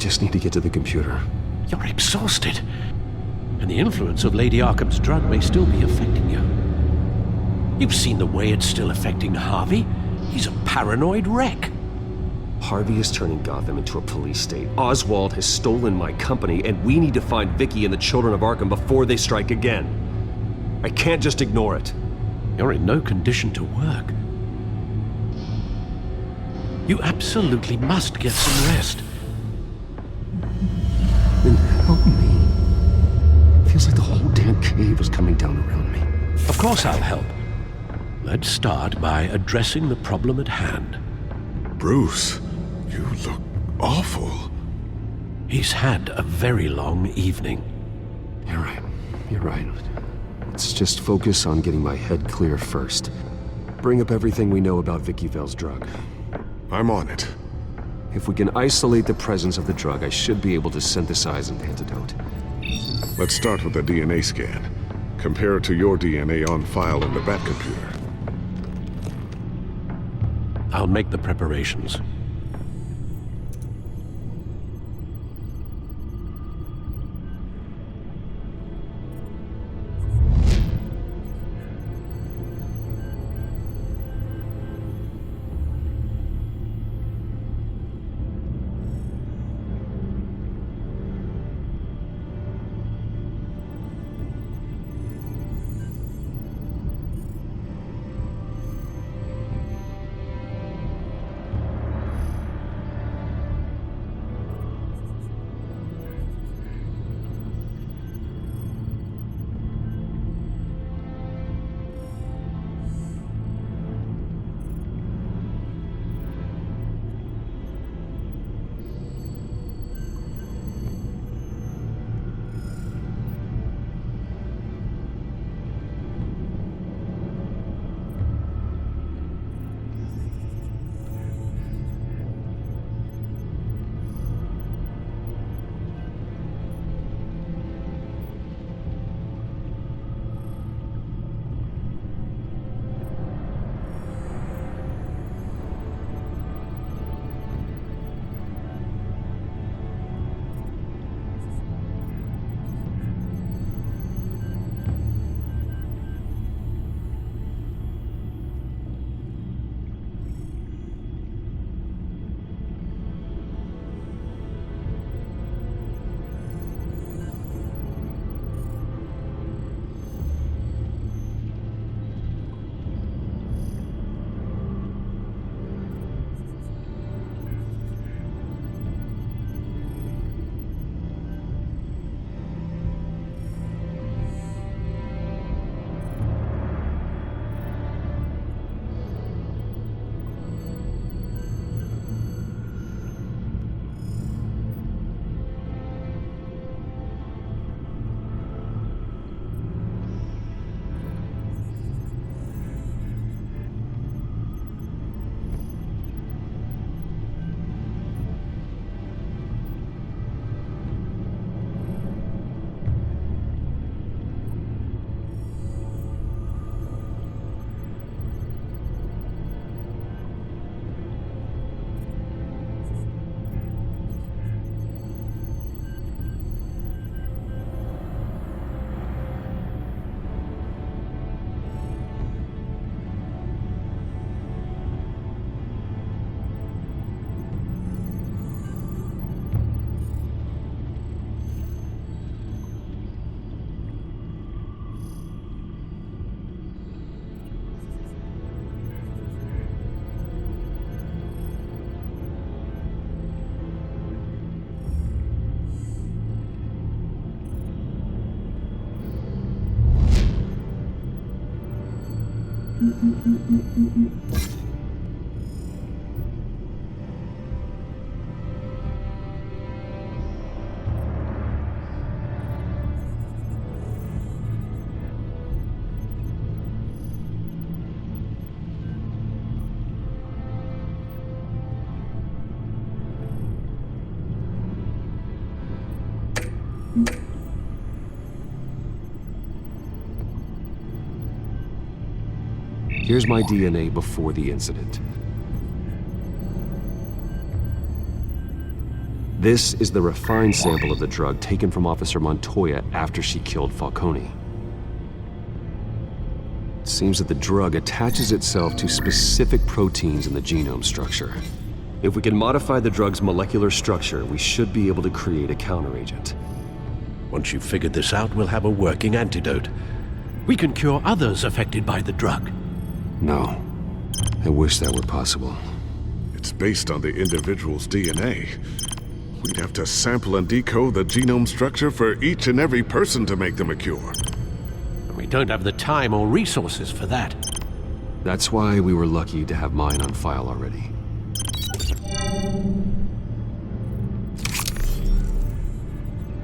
just need to get to the computer. You're exhausted. And the influence of Lady Arkham's drug may still be affecting you. You've seen the way it's still affecting Harvey. He's a paranoid wreck. Harvey is turning Gotham into a police state. Oswald has stolen my company, and we need to find Vicky and the Children of Arkham before they strike again. I can't just ignore it. You're in no condition to work. You absolutely must get some rest. Then help me. Feels like the whole damn cave is coming down around me. Of course I'll help. Let's start by addressing the problem at hand. Bruce, you look awful. He's had a very long evening. You're right. You're right. Let's just focus on getting my head clear first. Bring up everything we know about Vicky Vale's drug. I'm on it. If we can isolate the presence of the drug, I should be able to synthesize an antidote. Let's start with a DNA scan. Compare it to your DNA on file in the Batcomputer. I'll make the preparations. Here's my DNA before the incident. This is the refined sample of the drug taken from Officer Montoya after she killed Falcone. It seems that the drug attaches itself to specific proteins in the genome structure. If we can modify the drug's molecular structure, we should be able to create a counteragent. Once you've figured this out, we'll have a working antidote. We can cure others affected by the drug. No. I wish that were possible. It's based on the individual's DNA. We'd have to sample and decode the genome structure for each and every person to make them a cure. We don't have the time or resources for that. That's why we were lucky to have mine on file already.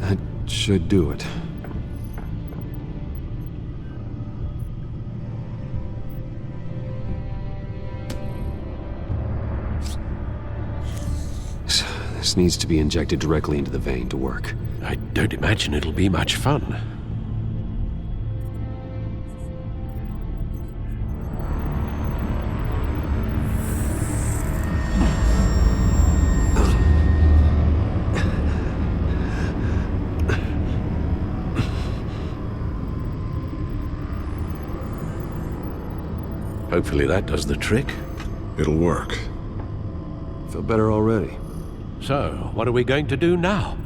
That should do it. This needs to be injected directly into the vein to work. I don't imagine it'll be much fun. Hopefully that does the trick. It'll work. Feel better already. So, what are we going to do now?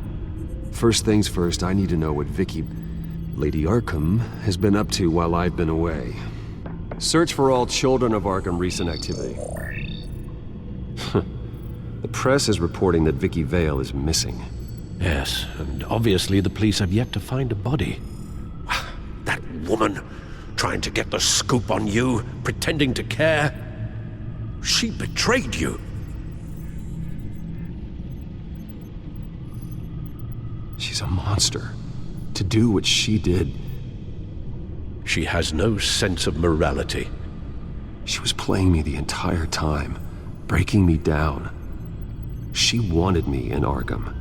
First things first, I need to know what Lady Arkham, has been up to while I've been away. Search for all Children of Arkham recent activity. The press is reporting that Vicky Vale is missing. Yes, and obviously the police have yet to find a body. That woman, trying to get the scoop on you, pretending to care. She betrayed you. She's a monster. To do what she did. She has no sense of morality. She was playing me the entire time, breaking me down. She wanted me in Arkham.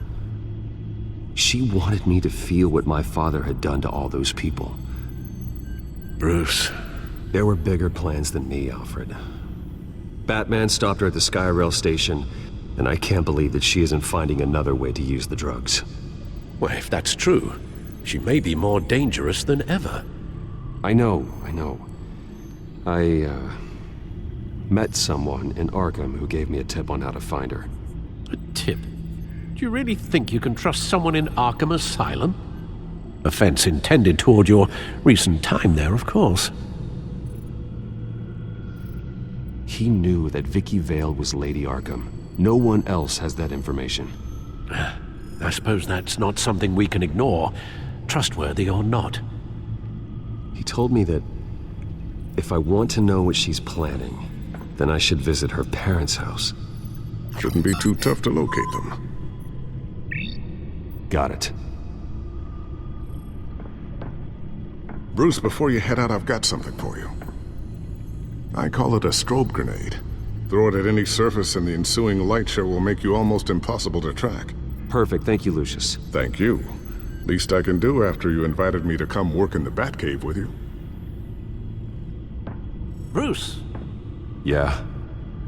She wanted me to feel what my father had done to all those people. Bruce. There were bigger plans than me, Alfred. Batman stopped her at the Skyrail station, and I can't believe that she isn't finding another way to use the drugs. Well, if that's true, she may be more dangerous than ever. I know. I met someone in Arkham who gave me a tip on how to find her. A tip? Do you really think you can trust someone in Arkham Asylum? Offense intended toward your recent time there, of course. He knew that Vicky Vale was Lady Arkham. No one else has that information. I suppose that's not something we can ignore, trustworthy or not. He told me that if I want to know what she's planning, then I should visit her parents' house. Shouldn't be too tough to locate them. Got it. Bruce, before you head out, I've got something for you. I call it a strobe grenade. Throw it at any surface and the ensuing light show will make you almost impossible to track. Perfect, thank you, Lucius. Thank you. Least I can do after you invited me to come work in the Batcave with you. Bruce! Yeah?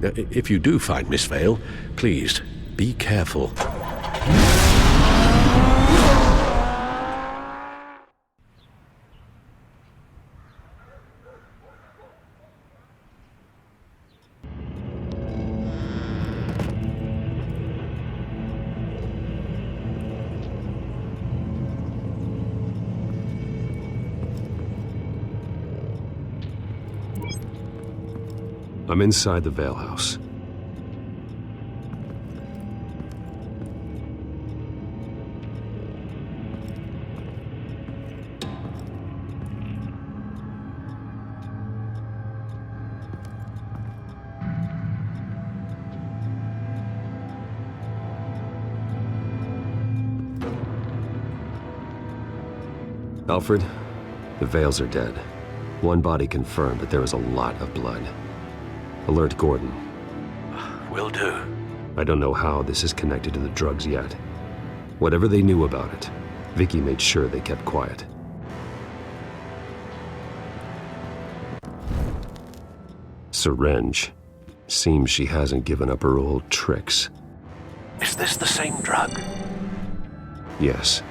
If you do find Miss Vale, please, be careful. I'm inside the Vale house. Alfred, the Vales are dead. One body confirmed, but there is a lot of blood. Alert Gordon. Will do. I don't know how this is connected to the drugs yet. Whatever they knew about it, Vicky made sure they kept quiet. Syringe. Seems she hasn't given up her old tricks. Is this the same drug? Yes,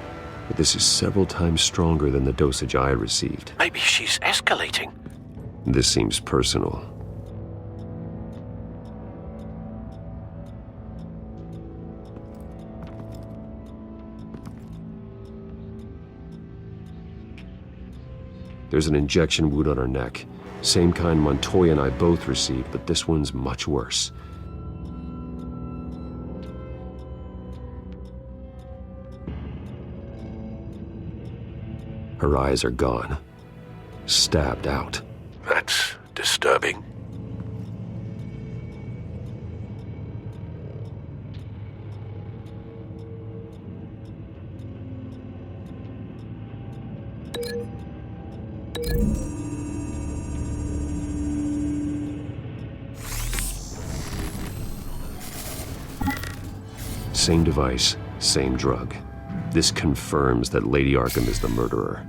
but this is several times stronger than the dosage I received. Maybe she's escalating. This seems personal. There's an injection wound on her neck. Same kind Montoya and I both received, but this one's much worse. Her eyes are gone. Stabbed out. That's disturbing. Same device, same drug. This confirms that Lady Arkham is the murderer.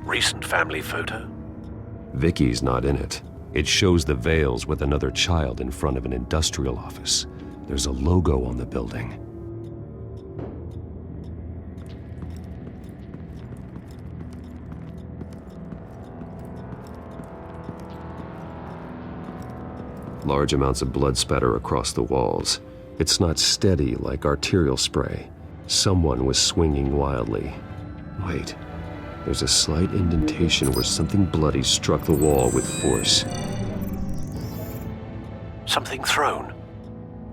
Recent family photo? Vicky's not in it. It shows the Vales with another child in front of an industrial office. There's a logo on the building. Large amounts of blood spatter across the walls. It's not steady like arterial spray. Someone was swinging wildly. Wait, there's a slight indentation where something bloody struck the wall with force. Something thrown?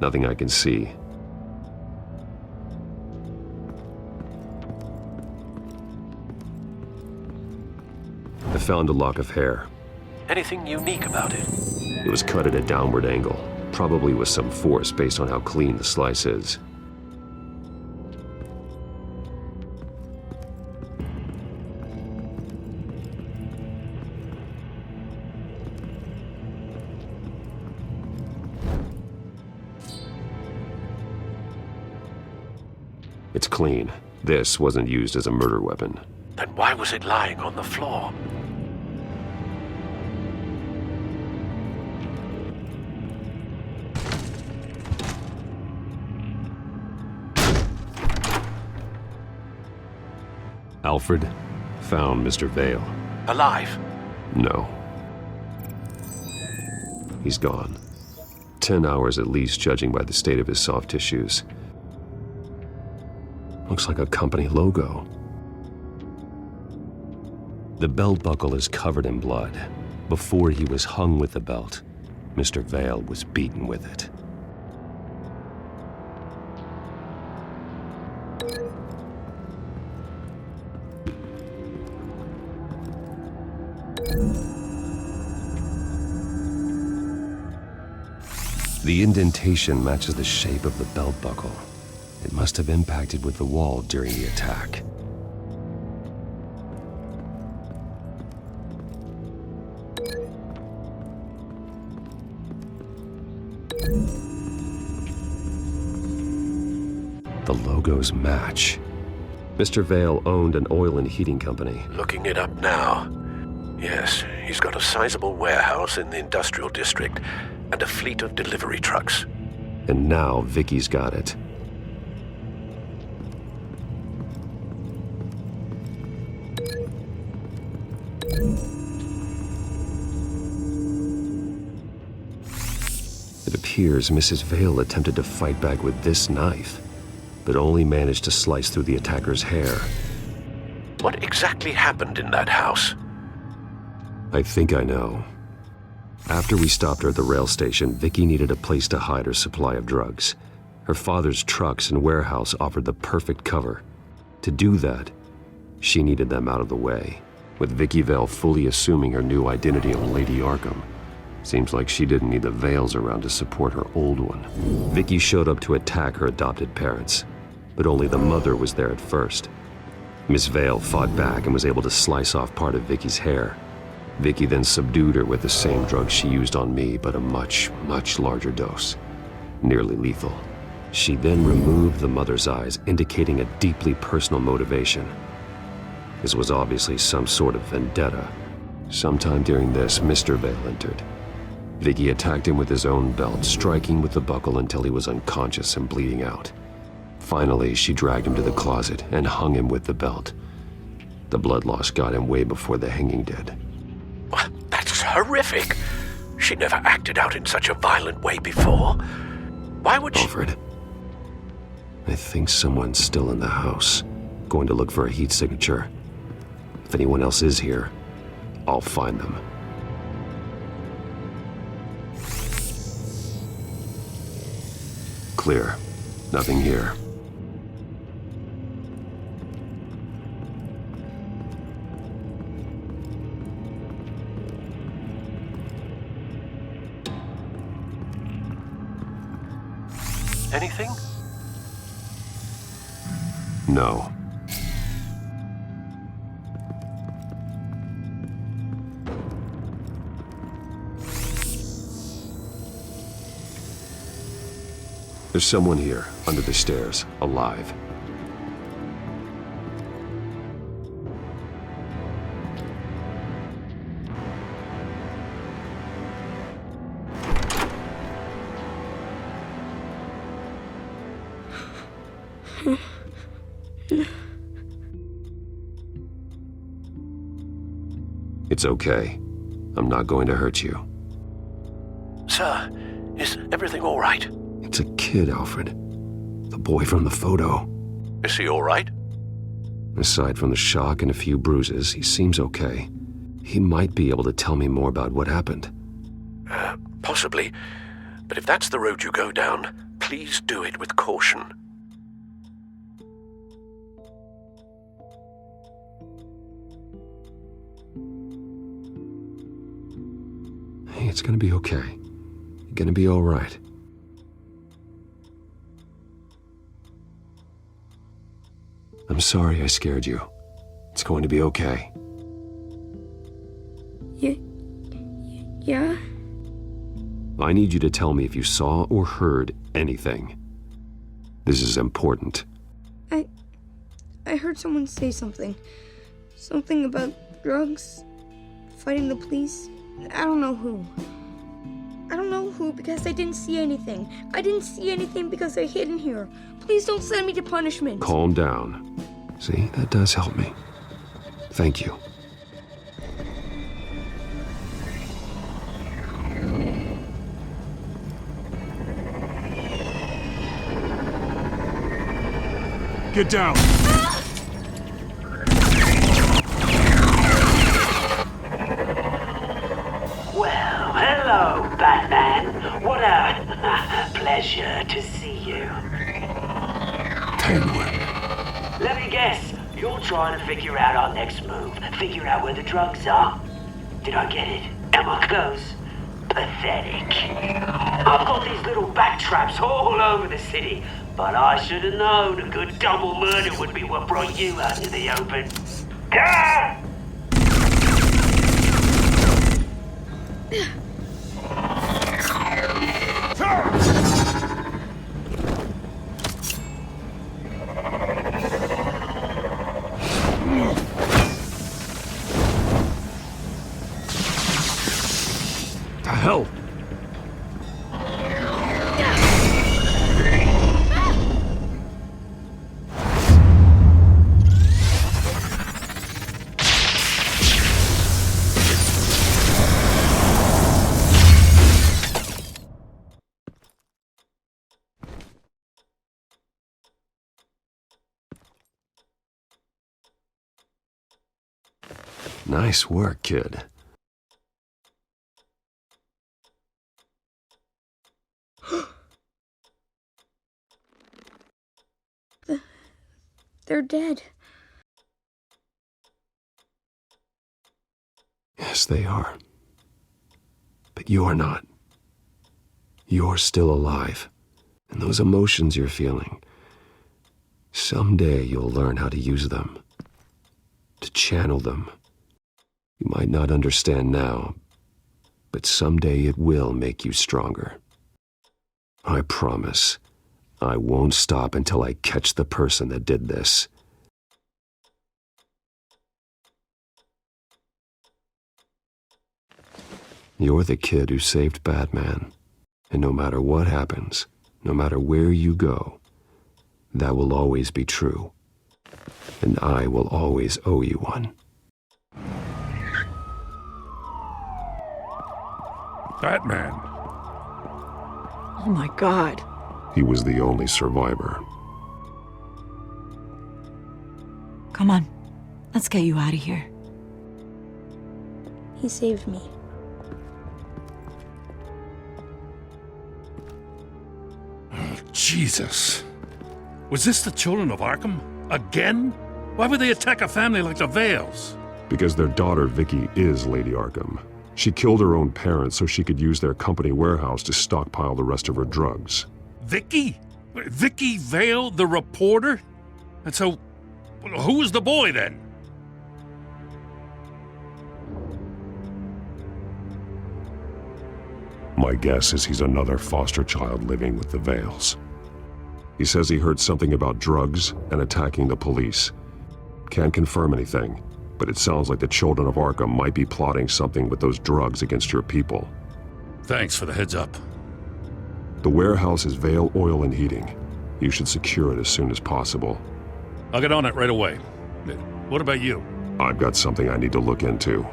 Nothing I can see. I found a lock of hair. Anything unique about it? It was cut at a downward angle, probably with some force based on how clean the slice is. It's clean. This wasn't used as a murder weapon. Then why was it lying on the floor? Alfred found Mr. Vale. Alive? No. He's gone. 10 hours at least, judging by the state of his soft tissues. Looks like a company logo. The belt buckle is covered in blood. Before he was hung with the belt, Mr. Vale was beaten with it. The indentation matches the shape of the belt buckle. It must have impacted with the wall during the attack. The logos match. Mr. Vale owned an oil and heating company. Looking it up now. Yes, he's got a sizable warehouse in the industrial district and a fleet of delivery trucks. And now Vicky's got it. It appears Mrs. Vale attempted to fight back with this knife, but only managed to slice through the attacker's hair. What exactly happened in that house? I think I know. After we stopped her at the rail station, Vicky needed a place to hide her supply of drugs. Her father's trucks and warehouse offered the perfect cover. To do that, she needed them out of the way, with Vicky Vale fully assuming her new identity of Lady Arkham. Seems like she didn't need the Vales around to support her old one. Vicky showed up to attack her adopted parents, but only the mother was there at first. Miss Vale fought back and was able to slice off part of Vicky's hair. Vicky then subdued her with the same drug she used on me, but a much, much larger dose. Nearly lethal. She then removed the mother's eyes, indicating a deeply personal motivation. This was obviously some sort of vendetta. Sometime during this, Mr. Vale entered. Vicky attacked him with his own belt, striking with the buckle until he was unconscious and bleeding out. Finally, she dragged him to the closet and hung him with the belt. The blood loss got him way before the hanging did. That's horrific. She never acted out in such a violent way before. Why would she... Alfred, I think someone's still in the house, going to look for a heat signature. If anyone else is here, I'll find them. Clear. Nothing here. Anything? No. There's someone here, under the stairs, alive. It's okay. I'm not going to hurt you. Sir, is everything all right? It's a kid, Alfred. The boy from the photo. Is he all right? Aside from the shock and a few bruises, he seems okay. He might be able to tell me more about what happened. Possibly. But if that's the road you go down, please do it with caution. Hey, it's gonna be okay. You're gonna be all right. I'm sorry I scared you. It's going to be okay. Yeah? I need you to tell me if you saw or heard anything. This is important. I heard someone say something. Something about drugs, fighting the police. I don't know who. I don't know who because I didn't see anything. I didn't see anything because they're hidden here. Please don't send me to punishment. Calm down. See, that does help me. Thank you. Get down! Well, hello, Batman. What a pleasure to see you. Penguin. Let me guess, you're trying to figure out our next move. Figure out where the drugs are. Did I get it? Am I close? Pathetic. I've got these little bat traps all over the city, but I should have known a good double murder would be what brought you out to the open. Ah! The hell? Nice work, kid. They're dead. Yes, they are. But you're not. You're still alive. And those emotions you're feeling, someday you'll learn how to use them. To channel them. You might not understand now, but someday it will make you stronger. I promise. I won't stop until I catch the person that did this. You're the kid who saved Batman. And no matter what happens, no matter where you go, that will always be true. And I will always owe you one. Batman. Oh my God. He was the only survivor. Come on. Let's get you out of here. He saved me. Oh, Jesus. Was this the Children of Arkham? Again? Why would they attack a family like the Vales? Because their daughter, Vicky, is Lady Arkham. She killed her own parents so she could use their company warehouse to stockpile the rest of her drugs. Vicky? Vicky Vale, the reporter? And so, who was the boy then? My guess is he's another foster child living with the Vales. He says he heard something about drugs and attacking the police. Can't confirm anything, but it sounds like the Children of Arkham might be plotting something with those drugs against your people. Thanks for the heads up. The warehouse is Vale Oil and Heating. You should secure it as soon as possible. I'll get on it right away. What about you? I've got something I need to look into.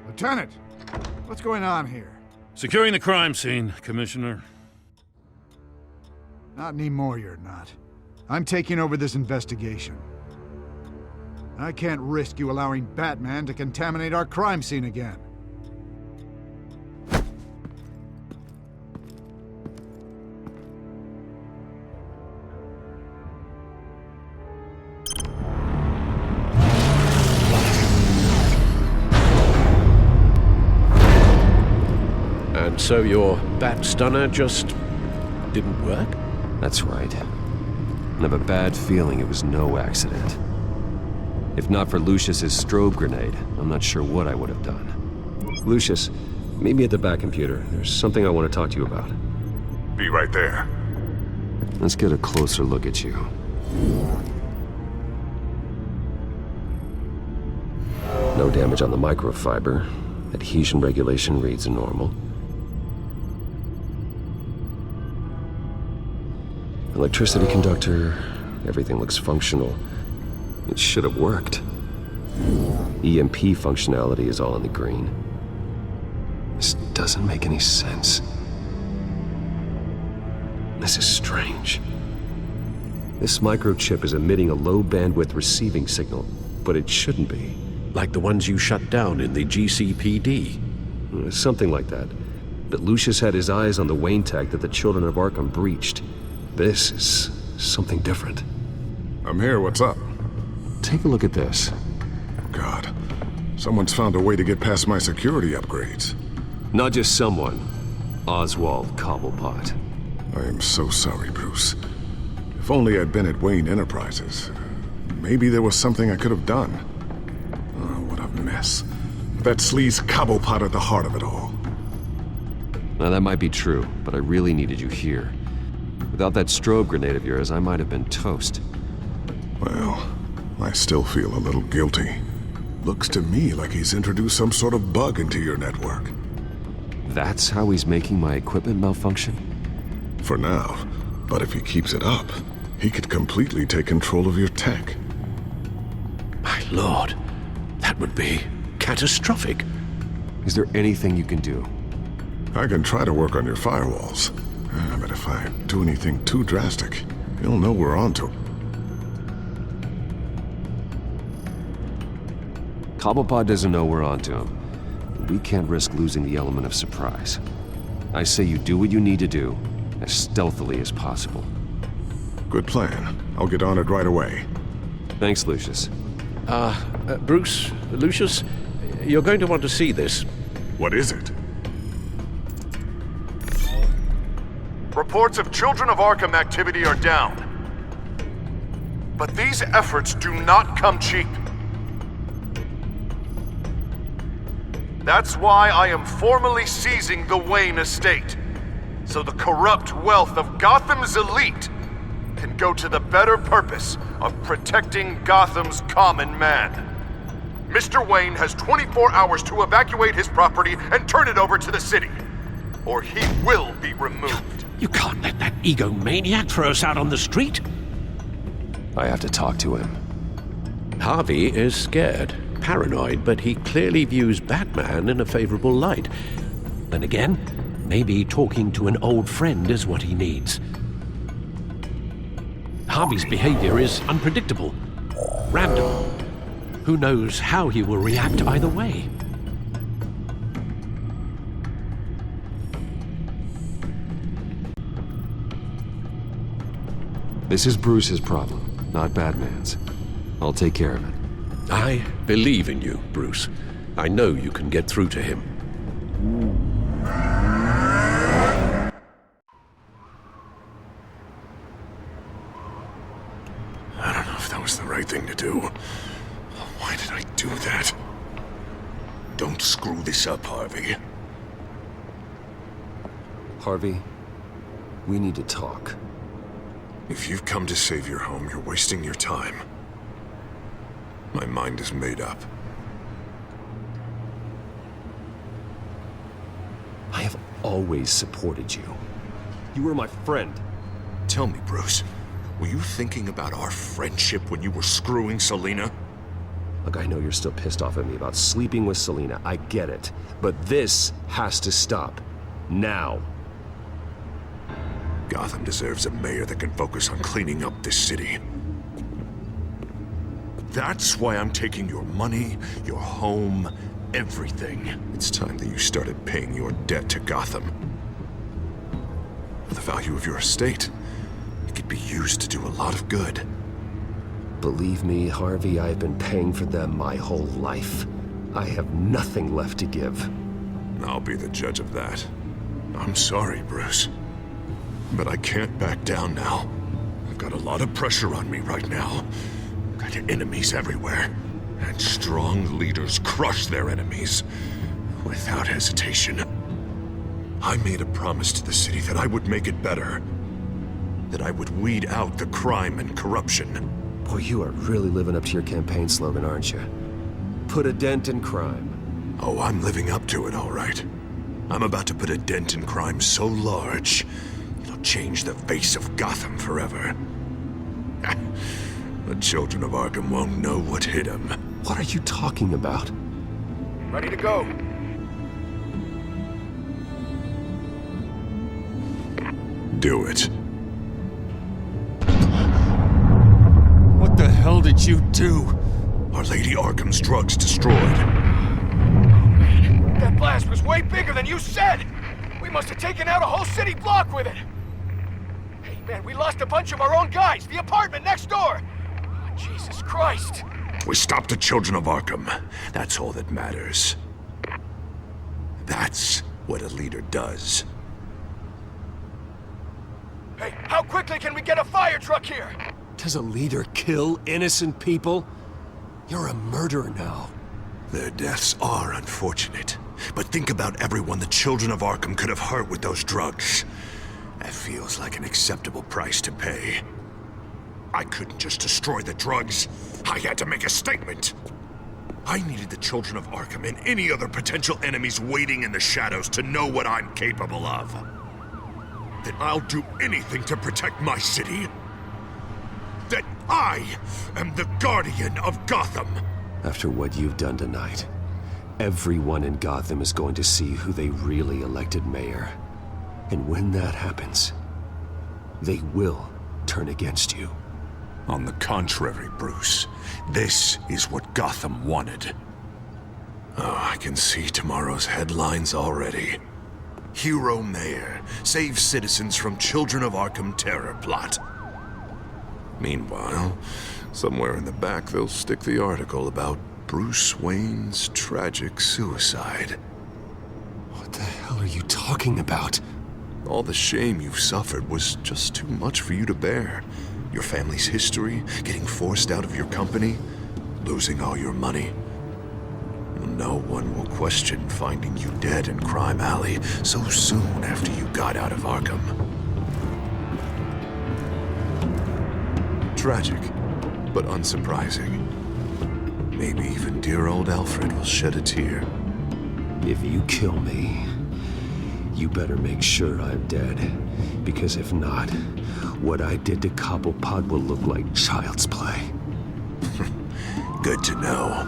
Lieutenant, what's going on here? Securing the crime scene, Commissioner. Not anymore, you're not. I'm taking over this investigation. I can't risk you allowing Batman to contaminate our crime scene again. And so your bat stunner just didn't work? That's right. I have a bad feeling it was no accident. If not for Lucius's strobe grenade, I'm not sure what I would have done. Lucius, meet me at the back computer. There's something I want to talk to you about. Be right there. Let's get a closer look at you. No damage on the microfiber. Adhesion regulation reads normal. Electricity conductor, everything looks functional. It should have worked. EMP functionality is all in the green. This doesn't make any sense. This is strange. This microchip is emitting a low bandwidth receiving signal, but it shouldn't be. Like the ones you shut down in the GCPD? Something like that. But Lucius had his eyes on the Wayne tech that the Children of Arkham breached. This is something different. I'm here, what's up? Take a look at this. God, someone's found a way to get past my security upgrades. Not just someone. Oswald Cobblepot. I am so sorry, Bruce. If only I'd been at Wayne Enterprises. Maybe there was something I could have done. Oh, what a mess. That sleaze Cobblepot at the heart of it all. Now that might be true, but I really needed you here. Without that strobe grenade of yours, I might have been toast. Well, I still feel a little guilty. Looks to me like he's introduced some sort of bug into your network. That's how he's making my equipment malfunction? For now. But if he keeps it up, he could completely take control of your tech. My lord, that would be catastrophic. Is there anything you can do? I can try to work on your firewalls. But if I do anything too drastic, you'll know we're onto. Cobblepot doesn't know we're onto him. We can't risk losing the element of surprise. I say you do what you need to do, as stealthily as possible. Good plan. I'll get on it right away. Thanks, Lucius. Bruce, Lucius, you're going to want to see this. What is it? Reports of Children of Arkham activity are down. But these efforts do not come cheap. That's why I am formally seizing the Wayne estate, so the corrupt wealth of Gotham's elite can go to the better purpose of protecting Gotham's common man. Mr. Wayne has 24 hours to evacuate his property and turn it over to the city, or he will be removed. You can't let that egomaniac throw us out on the street. I have to talk to him. Harvey is scared, paranoid, but he clearly views Batman in a favorable light. Then again, maybe talking to an old friend is what he needs. Harvey's behavior is unpredictable, random. Who knows how he will react either way? This is Bruce's problem, not Batman's. I'll take care of it. I believe in you, Bruce. I know you can get through to him. I don't know if that was the right thing to do. Why did I do that? Don't screw this up, Harvey. Harvey, we need to talk. If you've come to save your home, you're wasting your time. My mind is made up. I have always supported you. You were my friend. Tell me, Bruce, were you thinking about our friendship when you were screwing Selina? Look, I know you're still pissed off at me about sleeping with Selina. I get it. But this has to stop. Now. Gotham deserves a mayor that can focus on cleaning up this city. That's why I'm taking your money, your home, everything. It's time that you started paying your debt to Gotham. For the value of your estate, it could be used to do a lot of good. Believe me, Harvey, I've been paying for them my whole life. I have nothing left to give. I'll be the judge of that. I'm sorry, Bruce. But I can't back down now. I've got a lot of pressure on me right now. Got enemies everywhere. And strong leaders crush their enemies without hesitation. I made a promise to the city that I would make it better. That I would weed out the crime and corruption. Boy, you are really living up to your campaign slogan, aren't you? Put a dent in crime. Oh, I'm living up to it, all right. I'm about to put a dent in crime so large, it'll change the face of Gotham forever. The Children of Arkham won't know what hit them. What are you talking about? Ready to go. Do it. What the hell did you do? Are Lady Arkham's drugs destroyed? That blast was way bigger than you said! We must have taken out a whole city block with it! Hey man, we lost a bunch of our own guys! The apartment next door! Oh, Jesus Christ! We stopped the Children of Arkham. That's all that matters. That's what a leader does. Hey, how quickly can we get a fire truck here? Does a leader kill innocent people? You're a murderer now. Their deaths are unfortunate. But think about everyone the Children of Arkham could have hurt with those drugs. That feels like an acceptable price to pay. I couldn't just destroy the drugs. I had to make a statement. I needed the Children of Arkham and any other potential enemies waiting in the shadows to know what I'm capable of. That I'll do anything to protect my city. That I am the guardian of Gotham. After what you've done tonight, everyone in Gotham is going to see who they really elected mayor. And when that happens, they will turn against you. On the contrary, Bruce, this is what Gotham wanted. Oh, I can see tomorrow's headlines already. Hero Mayor saves citizens from Children of Arkham terror plot. Meanwhile, somewhere in the back they'll stick the article about Bruce Wayne's tragic suicide. What the hell are you talking about? All the shame you've suffered was just too much for you to bear. Your family's history, getting forced out of your company, losing all your money. No one will question finding you dead in Crime Alley so soon after you got out of Arkham. Tragic, but unsurprising. Maybe even dear old Alfred will shed a tear. If you kill me, you better make sure I'm dead. Because if not, what I did to Cobblepot will look like child's play. Good to know.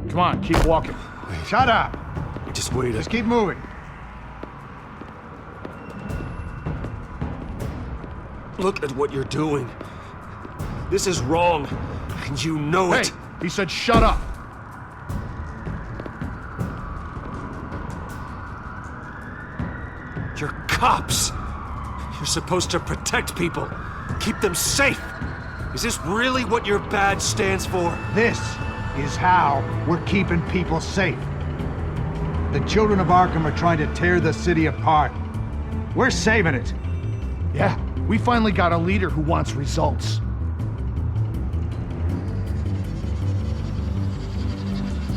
Come on, keep walking. Shut up! Just wait. Just keep moving. Look at what you're doing. This is wrong, and you know it. Hey, he said shut up. You're cops. You're supposed to protect people, keep them safe. Is this really what your badge stands for? This is how we're keeping people safe. The Children of Arkham are trying to tear the city apart. We're saving it. Yeah, we finally got a leader who wants results.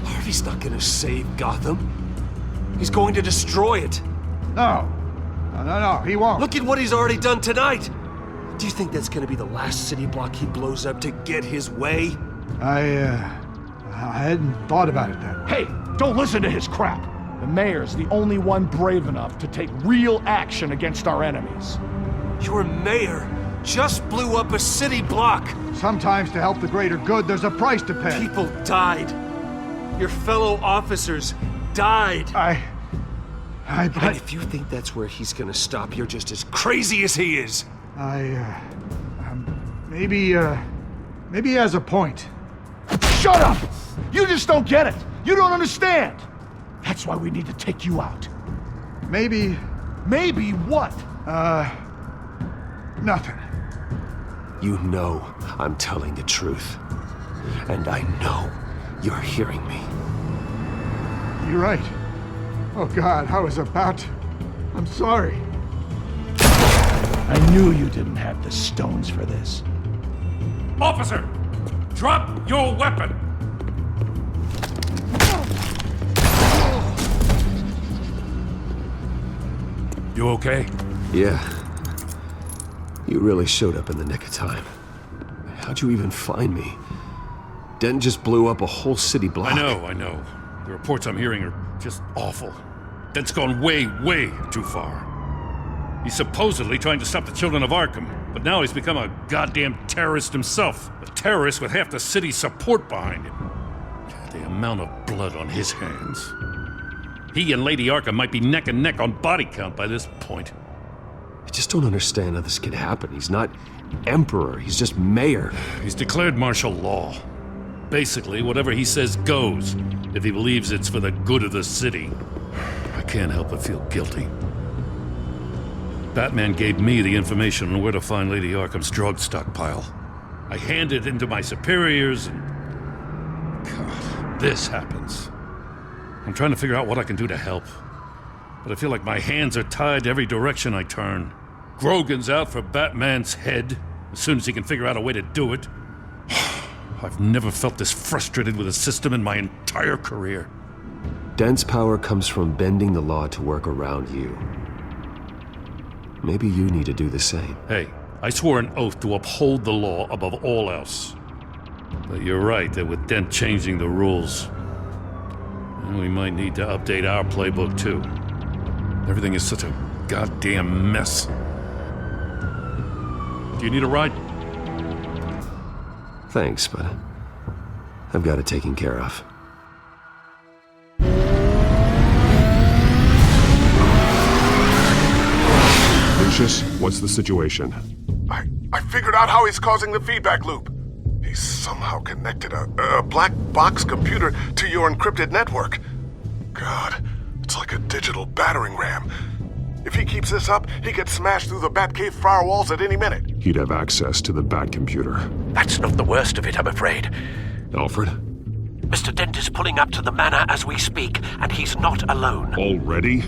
Harvey's not gonna save Gotham. He's going to destroy it. No, he won't. Look at what he's already done tonight. Do you think that's gonna be the last city block he blows up to get his way? I hadn't thought about it that way. Hey, don't listen to his crap. The mayor's the only one brave enough to take real action against our enemies. Your mayor just blew up a city block. Sometimes to help the greater good, there's a price to pay. People died. Your fellow officers died. And if you think that's where he's gonna stop, you're just as crazy as he is. Maybe he has a point. Shut up! You just don't get it. You don't understand. That's why we need to take you out. Maybe what? Nothing. You know I'm telling the truth. And I know you're hearing me. You're right. Oh God, I was about to. I'm sorry. I knew you didn't have the stones for this. Officer, drop your weapon! You okay? Yeah. You really showed up in the nick of time. How'd you even find me? Dent just blew up a whole city block. I know. The reports I'm hearing are just awful. Dent's gone way, way too far. He's supposedly trying to stop the Children of Arkham, but now he's become a goddamn terrorist himself. A terrorist with half the city's support behind him. The amount of blood on his hands. He and Lady Arkham might be neck and neck on body count by this point. I just don't understand how this could happen. He's not emperor, he's just mayor. He's declared martial law. Basically, whatever he says goes, if he believes it's for the good of the city. I can't help but feel guilty. Batman gave me the information on where to find Lady Arkham's drug stockpile. I handed it into my superiors, and God, this happens. I'm trying to figure out what I can do to help. But I feel like my hands are tied every direction I turn. Grogan's out for Batman's head, as soon as he can figure out a way to do it. I've never felt this frustrated with a system in my entire career. Dent's power comes from bending the law to work around you. Maybe you need to do the same. Hey, I swore an oath to uphold the law above all else. But you're right that with Dent changing the rules, we might need to update our playbook too. Everything is such a goddamn mess. Do you need a ride? Thanks, but I've got it taken care of. Lucius, what's the situation? I figured out how he's causing the feedback loop. He's somehow connected a black box computer to your encrypted network. God, it's like a digital battering ram. If he keeps this up, he could smash through the Batcave firewalls at any minute. He'd have access to the Bat computer. That's not the worst of it, I'm afraid. Alfred? Mr. Dent is pulling up to the manor as we speak, and he's not alone. Already?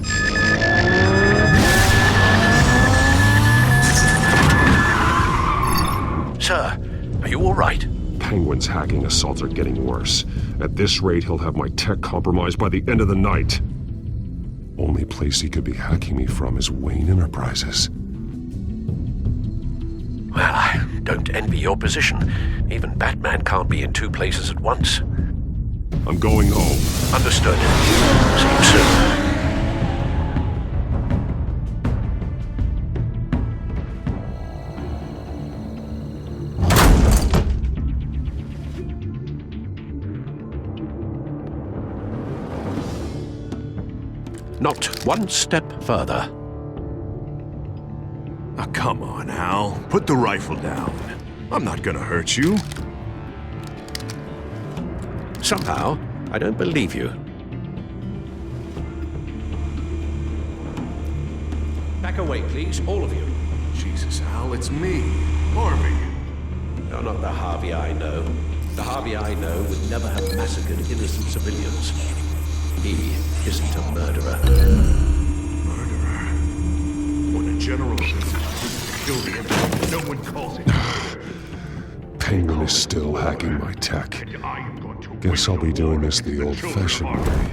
Sir, are you all right? Penguin's hacking assaults are getting worse. At this rate, he'll have my tech compromised by the end of the night. Only place he could be hacking me from is Wayne Enterprises. Well, I don't envy your position. Even Batman can't be in two places at once. I'm going home. Understood. See you soon. Not one step further. Oh, come on, Al. Put the rifle down. I'm not gonna hurt you. Somehow, I don't believe you. Back away, please, all of you. Jesus, Al, it's me, Harvey. You're not the Harvey I know. The Harvey I know would never have massacred innocent civilians. He isn't a murderer. Murderer? When a general killed him, no one calls it murder. Penguin is still hacking my tech. Guess I'll be doing this the old-fashioned way.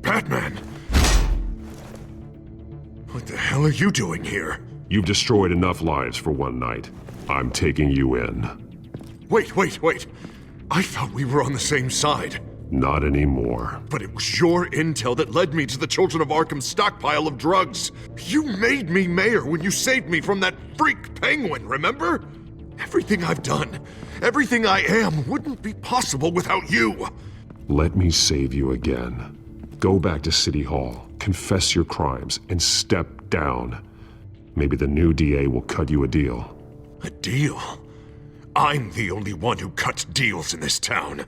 Batman! What the hell are you doing here? You've destroyed enough lives for one night. I'm taking you in. Wait. I thought we were on the same side. Not anymore. But it was your intel that led me to the Children of Arkham stockpile of drugs. You made me mayor when you saved me from that freak penguin, remember? Everything I've done, everything I am, wouldn't be possible without you. Let me save you again. Go back to City Hall, confess your crimes, and step down. Maybe the new DA will cut you a deal. A deal? I'm the only one who cuts deals in this town.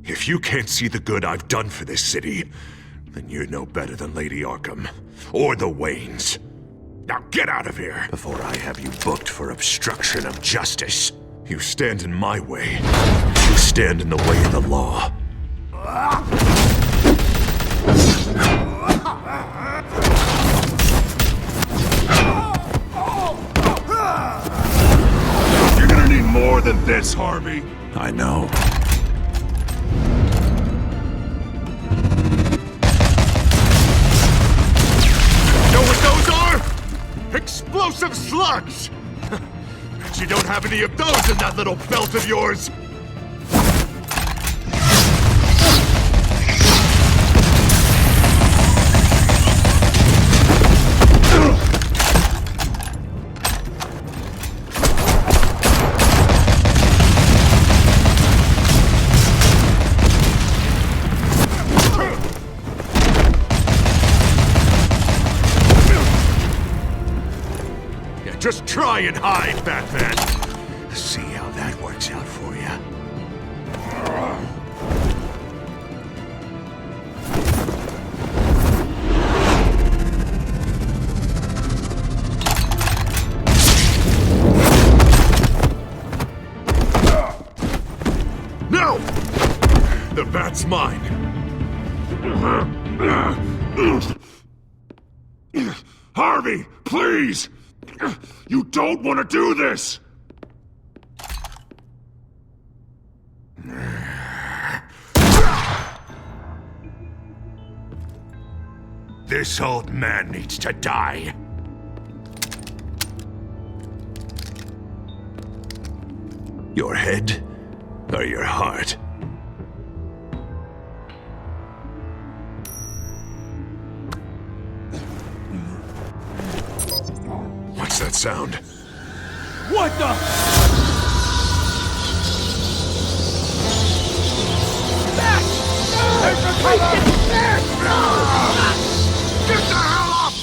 If you can't see the good I've done for this city, then you're no better than Lady Arkham, or the Waynes. Now get out of here, before I have you booked for obstruction of justice. You stand in my way. You stand in the way of the law. You're gonna need more than this, Harvey. I know. Know what those are? Explosive slugs! Bet you don't have any of those in that little belt of yours! Just try and hide, Batman. See how that works out for you. No! The bat's mine. Harvey, please! You don't want to do this! This old man needs to die. Your head or your heart? What's that sound? What the? Get the hell up!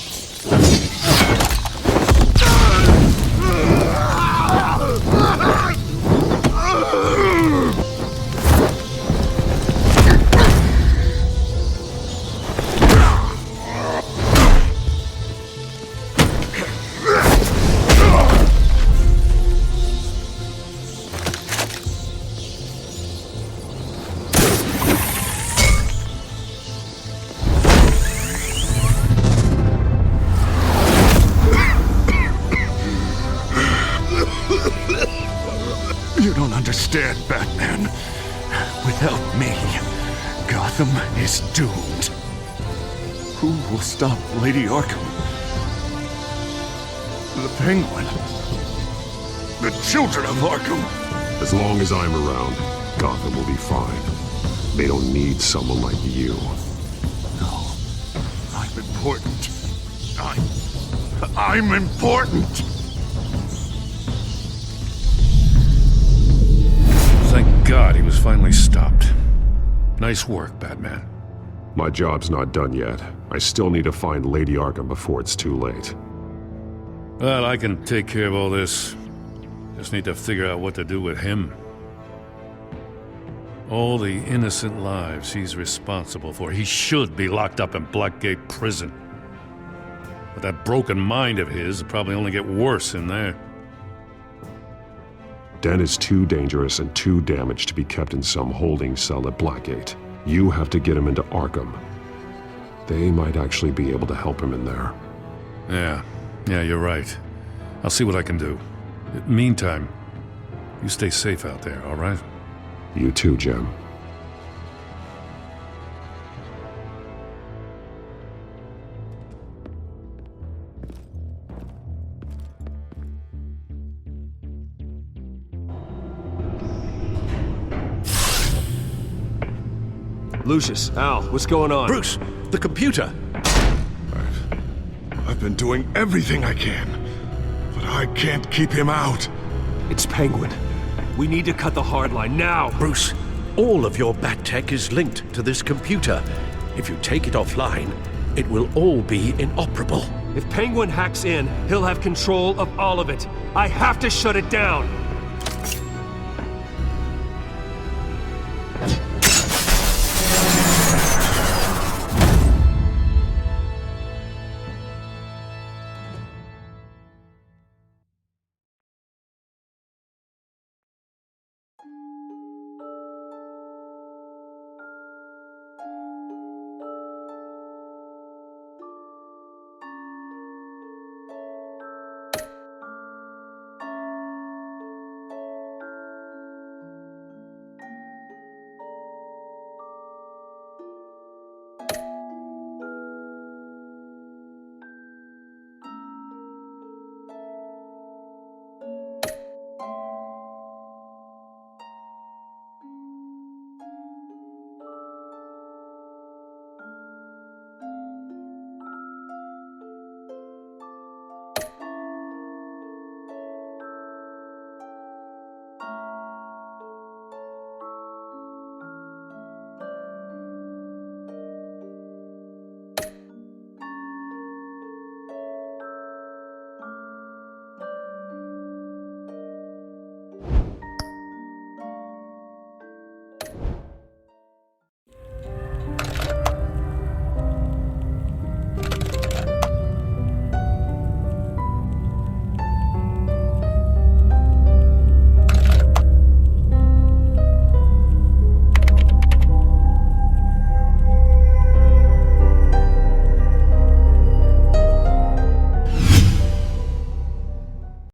understand, Batman. Without me, Gotham is doomed. Who will stop Lady Arkham? The Penguin. The Children of Arkham. As long as I'm around, Gotham will be fine. They don't need someone like you. No. I'm important. I'm important! Thank God he was finally stopped. Nice work, Batman. My job's not done yet. I still need to find Lady Arkham before it's too late. Well, I can take care of all this. Just need to figure out what to do with him. All the innocent lives he's responsible for. He should be locked up in Blackgate Prison. But that broken mind of his will probably only get worse in there. Dent is too dangerous and too damaged to be kept in some holding cell at Blackgate. You have to get him into Arkham. They might actually be able to help him in there. Yeah, you're right. I'll see what I can do. Meantime, you stay safe out there, all right? You too, Jim. Lucius, Al, what's going on? Bruce, the computer! I've been doing everything I can, but I can't keep him out. It's Penguin. We need to cut the hard line now. Bruce, all of your bat tech is linked to this computer. If you take it offline, it will all be inoperable. If Penguin hacks in, he'll have control of all of it. I have to shut it down.